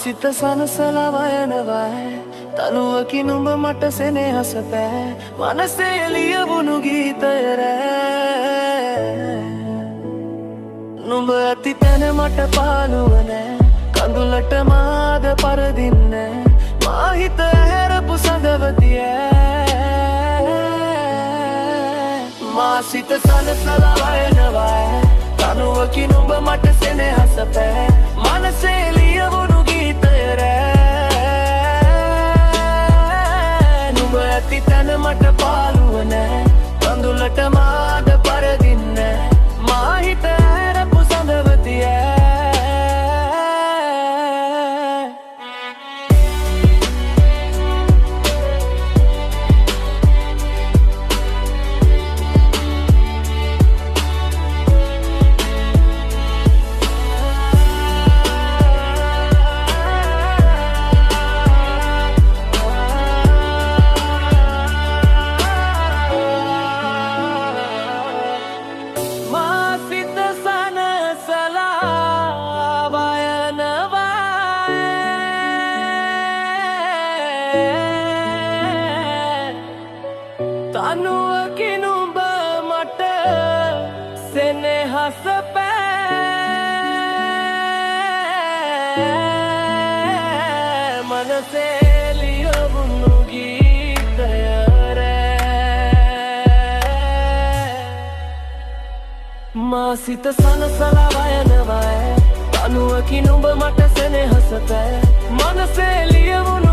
සිත සනසලා වයනවා තනුවකින් නුඹ මට සෙනෙහස පෑ මනසේ ලියවුණු ගීතය රෑ නුඹ ඇති තැන මට පාළුව නෑ කඳුලට මාද පරදින්නේ මා හිත ඇහැරපු සඳවතිය මා සිත සනසලා වයනවා තනුවකින් නුඹ මට සෙනෙහස පෑ මනසේ ලියවුණු ගීතය රෑ නුඹ ඇති තැන මට පාළුව නෑ කඳුලට මාද පරදින්නේ මා හිත ඇහැරපු සඳවතිය තනුවකින් නුඹ මට සෙනෙහස පෑ මනසේ ලියවුණු ගීතය රෑ මා සිත සනසලා වයනවා තනුවකින් නුඹ මට සෙනෙහස පෑ මනසේ ලියවුණු